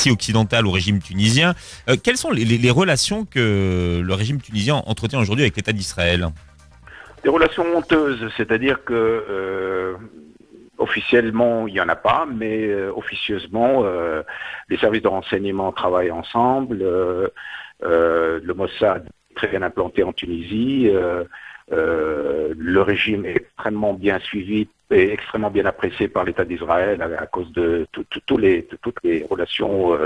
démocratie occidentale au régime tunisien. Quelles sont les relations que le régime tunisien entretient aujourd'hui avec l'État d'Israël? Des relations honteuses, c'est-à-dire que officiellement, il n'y en a pas, mais officieusement, les services de renseignement travaillent ensemble. Le Mossad est très bien implanté en Tunisie. Le régime est extrêmement bien suivi et extrêmement bien apprécié par l'État d'Israël à cause de toutes les relations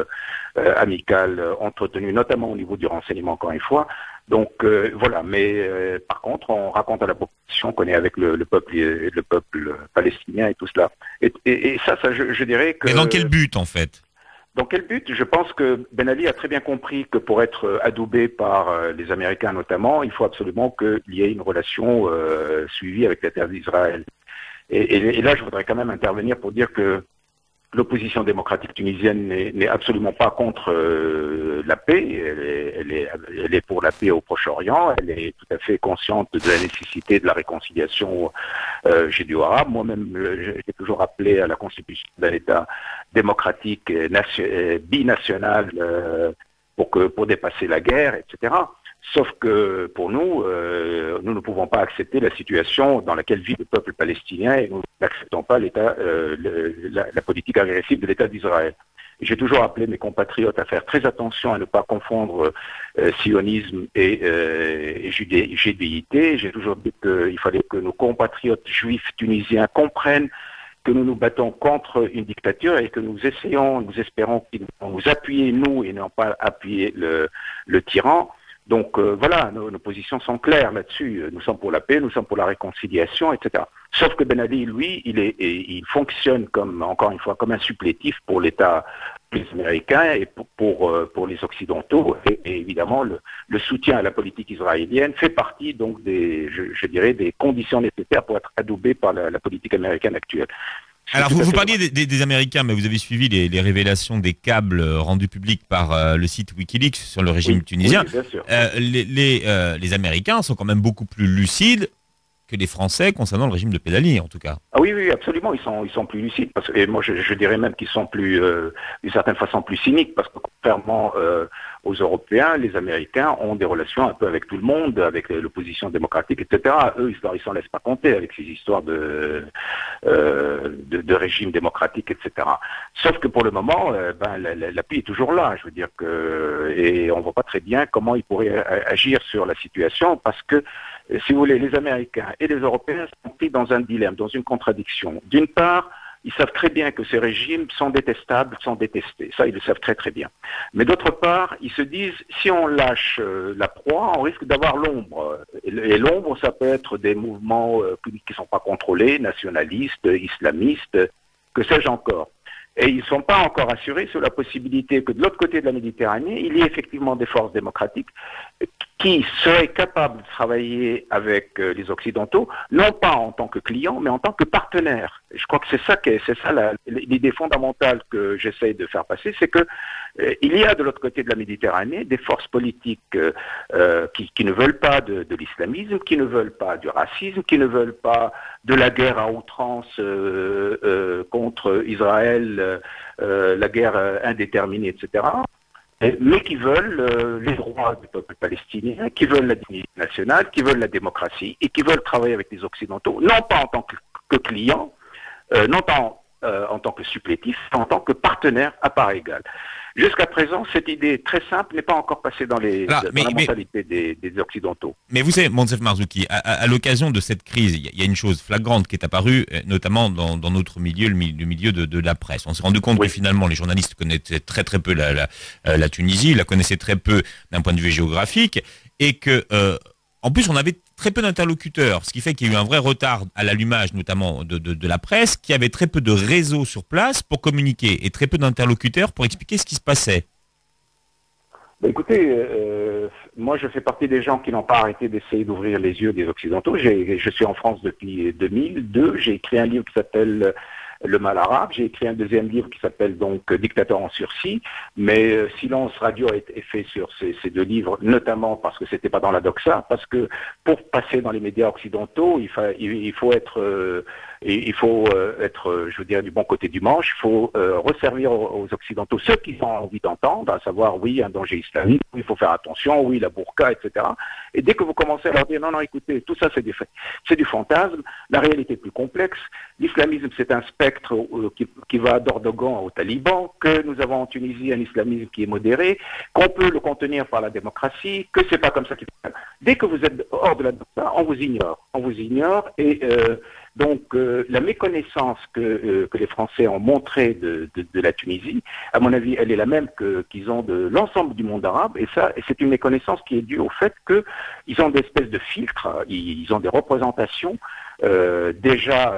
amicales entretenues, notamment au niveau du renseignement, encore une fois. Donc voilà, mais par contre, on raconte à la population qu'on est avec le peuple palestinien et tout cela. Et ça, je dirais que... Mais dans quel but, en fait? Dans quel but? Je pense que Ben Ali a très bien compris que pour être adoubé par les Américains notamment, il faut absolument qu'il y ait une relation suivie avec l'État d'Israël. Et là, je voudrais quand même intervenir pour dire que l'opposition démocratique tunisienne n'est absolument pas contre la paix. Elle est pour la paix au Proche-Orient. Elle est tout à fait consciente de la nécessité de la réconciliation judéo-arabe. Moi-même, j'ai toujours appelé à la constitution d'un État démocratique binational pour dépasser la guerre, etc. Sauf que pour nous, nous ne pouvons pas accepter la situation dans laquelle vit le peuple palestinien et nous n'acceptons pas la politique agressive de l'État d'Israël. J'ai toujours appelé mes compatriotes à faire très attention à ne pas confondre sionisme et judéité. J'ai toujours dit qu'il fallait que nos compatriotes juifs tunisiens comprennent que nous nous battons contre une dictature et que nous espérons qu'ils vont nous appuyer, nous, et non pas appuyer le tyran. Donc voilà, nos positions sont claires là-dessus. Nous sommes pour la paix, nous sommes pour la réconciliation, etc. Sauf que Ben Ali, lui, il fonctionne encore une fois, comme un supplétif pour l'État américain et pour les Occidentaux. Et évidemment, le soutien à la politique israélienne fait partie donc je dirais, des conditions nécessaires pour être adoubé par la politique américaine actuelle. Alors, vous parliez des Américains, mais vous avez suivi les révélations des câbles rendus publics par le site Wikileaks sur le régime tunisien. Oui, bien sûr. Les Américains sont quand même beaucoup plus lucides que les Français concernant le régime de Ben Ali, en tout cas. Ah oui, absolument, ils sont plus lucides. Et moi, je dirais même qu'ils sont d'une certaine façon, plus cyniques, parce que contrairement aux Européens, les Américains ont des relations un peu avec tout le monde, avec l'opposition démocratique, etc. Eux, ils s'en laissent pas compter avec ces histoires de régime démocratique, etc. Sauf que pour le moment, l'appui est toujours là. Je veux dire et on voit pas très bien comment ils pourraient agir sur la situation, parce que si vous voulez, les Américains et les Européens sont pris dans un dilemme, dans une contradiction. D'une part, ils savent très bien que ces régimes sont détestables, sont détestés. Ça, ils le savent très très bien. Mais d'autre part, ils se disent, si on lâche la proie, on risque d'avoir l'ombre. Et l'ombre, ça peut être des mouvements qui ne sont pas contrôlés, nationalistes, islamistes, que sais-je encore. Et ils ne sont pas encore assurés sur la possibilité que de l'autre côté de la Méditerranée, il y ait effectivement des forces démocratiques qui seraient capables de travailler avec les Occidentaux, non pas en tant que clients, mais en tant que partenaires. Je crois que c'est ça l'idée fondamentale que j'essaye de faire passer, c'est que il y a de l'autre côté de la Méditerranée des forces politiques qui ne veulent pas de l'islamisme, qui ne veulent pas du racisme, qui ne veulent pas de la guerre à outrance contre Israël, la guerre indéterminée, etc., mais qui veulent les droits du peuple palestinien, qui veulent la dignité nationale, qui veulent la démocratie et qui veulent travailler avec les Occidentaux, non pas en tant que clients, non pas en tant que supplétifs, mais en tant que partenaires à part égale. Jusqu'à présent, cette idée très simple n'est pas encore passée dans la mentalité des Occidentaux. Mais vous savez, Moncef Marzouki, à l'occasion de cette crise, il y a une chose flagrante qui est apparue, notamment dans notre milieu, le milieu de la presse. On s'est rendu compte que finalement, les journalistes connaissaient très très peu la Tunisie, la connaissaient très peu d'un point de vue géographique, et que, en plus, on avait très peu d'interlocuteurs, ce qui fait qu'il y a eu un vrai retard à l'allumage, notamment de la presse, qui avait très peu de réseaux sur place pour communiquer et très peu d'interlocuteurs pour expliquer ce qui se passait. Écoutez, moi je fais partie des gens qui n'ont pas arrêté d'essayer d'ouvrir les yeux des Occidentaux. Je suis en France depuis 2002, j'ai écrit un livre qui s'appelle Le mal arabe, j'ai écrit un deuxième livre qui s'appelle donc Dictateur en sursis, mais silence radio a été fait sur ces deux livres, notamment parce que c'était pas dans la doxa, parce que pour passer dans les médias occidentaux, il faut être Et il faut être, je veux dire, du bon côté du manche. Il faut resservir aux Occidentaux ceux qui ont envie d'entendre, à savoir, oui, un danger islamique, oui, il faut faire attention, oui, la burqa, etc. Et dès que vous commencez à leur dire, non, non, écoutez, tout ça, c'est du fantasme, la réalité est plus complexe, l'islamisme, c'est un spectre qui va d'Erdogan au Taliban, que nous avons en Tunisie un islamisme qui est modéré, qu'on peut le contenir par la démocratie, que c'est pas comme ça qu'il faut. Dès que vous êtes hors de la démocratie, on vous ignore, et donc la méconnaissance que les Français ont montrée de la Tunisie, à mon avis, elle est la même qu'ils ont de l'ensemble du monde arabe, et c'est une méconnaissance qui est due au fait qu'ils ont des espèces de filtres, ils ont des représentations déjà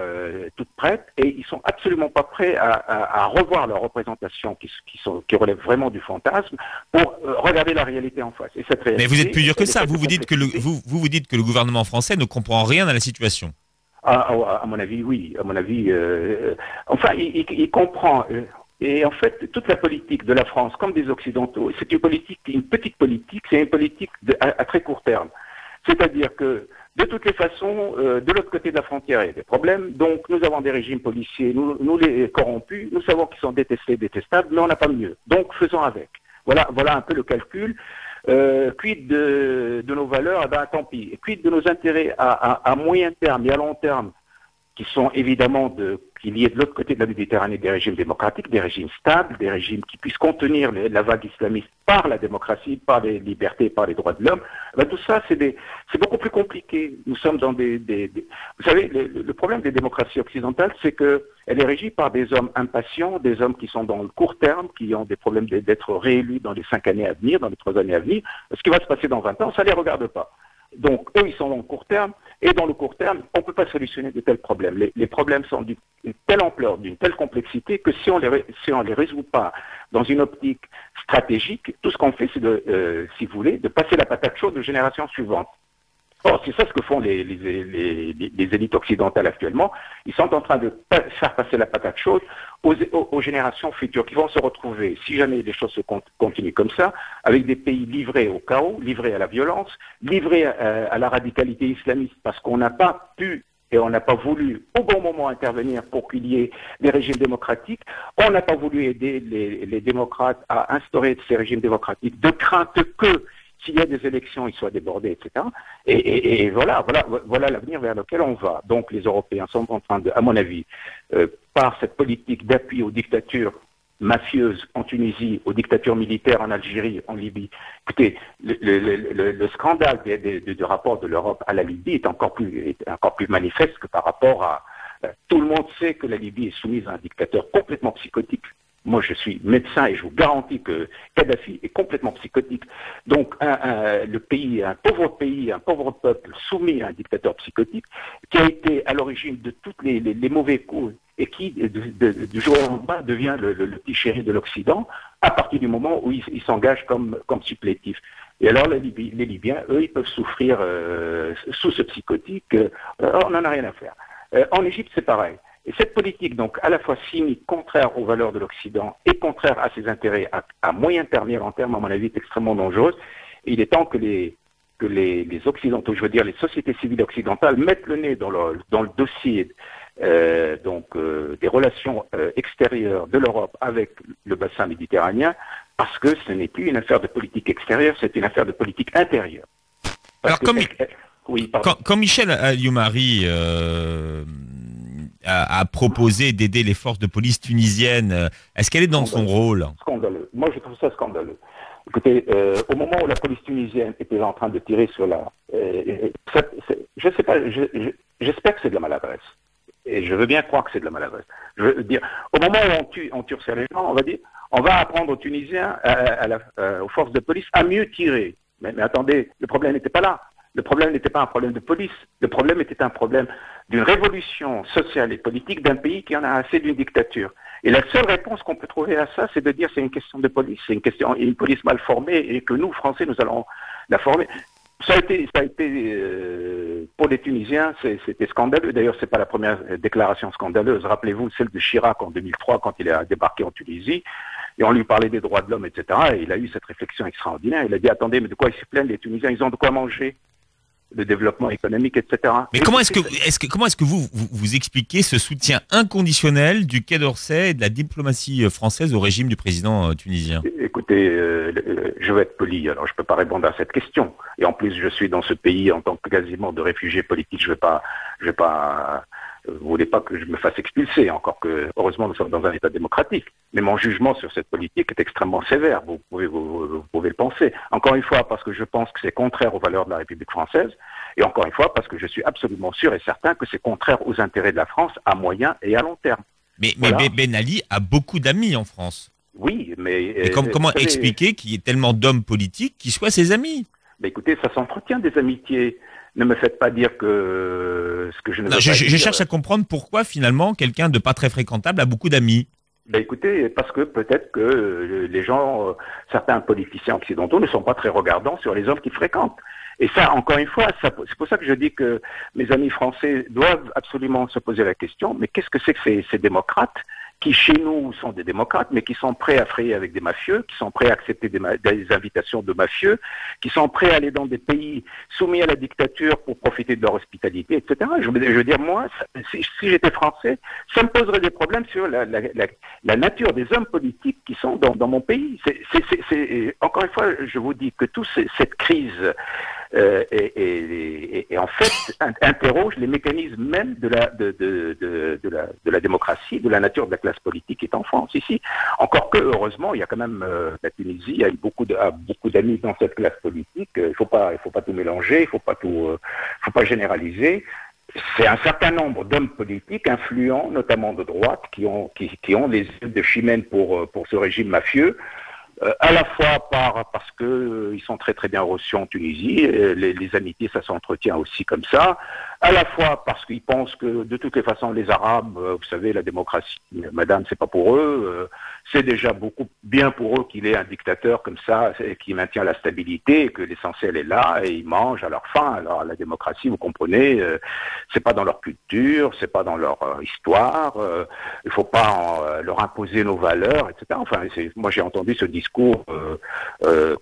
toutes prêtes, et ils sont absolument pas prêts à revoir leurs représentations qui relèvent vraiment du fantasme pour regarder la réalité en face. Et cette réalité, mais vous êtes plus dur que ça. Vous dites que vous dites que le gouvernement français ne comprend rien à la situation. À mon avis, oui. À mon avis, enfin, il comprend. Et en fait, toute la politique de la France, comme des Occidentaux, c'est une petite politique, c'est une politique à très court terme. C'est-à-dire que, de toutes les façons, de l'autre côté de la frontière, il y a des problèmes. Donc, nous avons des régimes policiers, nous les corrompus, nous savons qu'ils sont détestés, détestables, mais on n'a pas mieux. Donc, faisons avec. Voilà un peu le calcul. Quid de nos valeurs? Eh ben, tant pis. Quid de nos intérêts à moyen terme et à long terme, qui sont évidemment qu'il y ait de l'autre côté de la Méditerranée des régimes démocratiques, des régimes stables, des régimes qui puissent contenir la vague islamiste par la démocratie, par les libertés, par les droits de l'homme. Ben, tout ça, c'est beaucoup plus compliqué. Nous sommes dans vous savez, le problème des démocraties occidentales, c'est qu'elle est régie par des hommes impatients, des hommes qui sont dans le court terme, qui ont des problèmes d'être réélus dans les 5 années à venir, dans les 3 années à venir. Ce qui va se passer dans 20 ans, ça ne les regarde pas. Donc, eux, ils sont dans le court terme, et dans le court terme, on ne peut pas solutionner de tels problèmes. Les problèmes sont d'une telle ampleur, d'une telle complexité, que si on les résout pas dans une optique stratégique, tout ce qu'on fait, c'est si vous voulez, de passer la patate chaude aux générations suivantes. Or, c'est ça ce que font les élites occidentales actuellement. Ils sont en train de faire passer la patate chaude aux générations futures qui vont se retrouver, si jamais les choses se continuent comme ça, avec des pays livrés au chaos, livrés à la violence, livrés à la radicalité islamiste, parce qu'on n'a pas pu et on n'a pas voulu au bon moment intervenir pour qu'il y ait des régimes démocratiques. On n'a pas voulu aider les démocrates à instaurer ces régimes démocratiques de crainte que s'il y a des élections, ils soient débordés, etc. Et voilà l'avenir vers lequel on va. Donc les Européens sont en train de, à mon avis, par cette politique d'appui aux dictatures mafieuses en Tunisie, aux dictatures militaires en Algérie, en Libye. Écoutez, le scandale du rapport de l'Europe à la Libye est encore plus manifeste que par rapport à... Tout le monde sait que la Libye est soumise à un dictateur complètement psychotique. Moi, je suis médecin et je vous garantis que Kadhafi est complètement psychotique. Donc, le pays, un pauvre peuple soumis à un dictateur psychotique, qui a été à l'origine de tous les mauvais coups et qui, du jour au lendemain, devient le petit chéri de l'Occident, à partir du moment où il s'engage comme supplétif. Et alors, les Libyens, eux, ils peuvent souffrir sous ce psychotique. On n'en a rien à faire. En Égypte, c'est pareil. Et cette politique, donc, à la fois cynique, contraire aux valeurs de l'Occident et contraire à ses intérêts à moyen terme et à long terme, à mon avis, est extrêmement dangereuse. Et il est temps que les Occidentaux, je veux dire les sociétés civiles occidentales, mettent le nez dans le dossier des relations extérieures de l'Europe avec le bassin méditerranéen, parce que ce n'est plus une affaire de politique extérieure, c'est une affaire de politique intérieure. Alors, comme Michel Alliot-Marie a proposé d'aider les forces de police tunisiennes, est-ce qu'elle est dans son rôle? Scandaleux. Moi, je trouve ça scandaleux. Écoutez, au moment où la police tunisienne était en train de tirer sur je sais pas, j'espère que c'est de la maladresse. Et je veux bien croire que c'est de la maladresse. Je veux dire, au moment où on tue les gens, on va dire, on va apprendre aux Tunisiens, aux forces de police, à mieux tirer. Mais attendez, le problème n'était pas là. Le problème n'était pas un problème de police. Le problème était un problème d'une révolution sociale et politique d'un pays qui en a assez d'une dictature. Et la seule réponse qu'on peut trouver à ça, c'est de dire c'est une question de police, c'est une police mal formée et que nous, Français, nous allons la former. Ça a été pour les Tunisiens, c'était scandaleux. D'ailleurs, c'est pas la première déclaration scandaleuse. Rappelez-vous celle de Chirac en 2003 quand il a débarqué en Tunisie et on lui parlait des droits de l'homme, etc. Et il a eu cette réflexion extraordinaire. Il a dit attendez, mais de quoi ils se plaignent les Tunisiens? Ils ont de quoi manger. de développement économique, etc. Mais comment est-ce que vous expliquez ce soutien inconditionnel du Quai d'Orsay et de la diplomatie française au régime du président tunisien? Écoutez, je vais être poli, alors je ne peux pas répondre à cette question. Et en plus, je suis dans ce pays en tant que quasiment de réfugié politique. Je vais pas. Vous voulez pas que je me fasse expulser, encore que, heureusement, nous sommes dans un État démocratique. Mais mon jugement sur cette politique est extrêmement sévère, vous pouvez le penser. Encore une fois, parce que je pense que c'est contraire aux valeurs de la République française, et encore une fois, parce que je suis absolument sûr et certain que c'est contraire aux intérêts de la France à moyen et à long terme. Mais Ben Ali a beaucoup d'amis en France. Oui, mais... Et comment expliquer qu'il y ait tellement d'hommes politiques qui soient ses amis? Écoutez, ça s'entretient des amitiés. Ne me faites pas dire que ce que je ne veux pas dire... Je cherche à comprendre pourquoi, finalement, quelqu'un de pas très fréquentable a beaucoup d'amis. Écoutez, parce que peut-être que les gens, certains politiciens occidentaux ne sont pas très regardants sur les hommes qu'ils fréquentent. Et ça, encore une fois, c'est pour ça que je dis que mes amis français doivent absolument se poser la question, mais qu'est-ce que c'est que ces démocrates qui, chez nous, sont des démocrates, mais qui sont prêts à frayer avec des mafieux, qui sont prêts à accepter des invitations de mafieux, qui sont prêts à aller dans des pays soumis à la dictature pour profiter de leur hospitalité, etc. Je veux dire, moi, si j'étais français, ça me poserait des problèmes sur la nature des hommes politiques qui sont dans mon pays. Encore une fois, je vous dis que toute cette crise et en fait interroge les mécanismes même de la démocratie, de la nature de la classe politique qui est en France ici. Encore que heureusement, il y a quand même la Tunisie a beaucoup d'amis dans cette classe politique. Il faut pas tout mélanger, il faut pas généraliser. C'est un certain nombre d'hommes politiques influents, notamment de droite, qui ont les yeux de chimène pour ce régime mafieux. À la fois parce que ils sont très très bien reçus en Tunisie, les amitiés ça s'entretient aussi comme ça, à la fois parce qu'ils pensent que de toutes les façons les Arabes, vous savez, la démocratie, madame, c'est pas pour eux, c'est déjà beaucoup bien pour eux qu'il ait un dictateur comme ça qui maintient la stabilité, et que l'essentiel est là et ils mangent à leur faim. Alors la démocratie, vous comprenez, c'est pas dans leur culture, c'est pas dans leur histoire, il faut pas leur imposer nos valeurs, etc. Enfin, moi j'ai entendu ce discours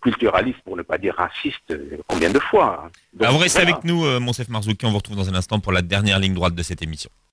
culturaliste, pour ne pas dire raciste, combien de fois. Donc, vous restez avec nous, Monsef Marzouki, on vous retrouve dans un instant pour la dernière ligne droite de cette émission.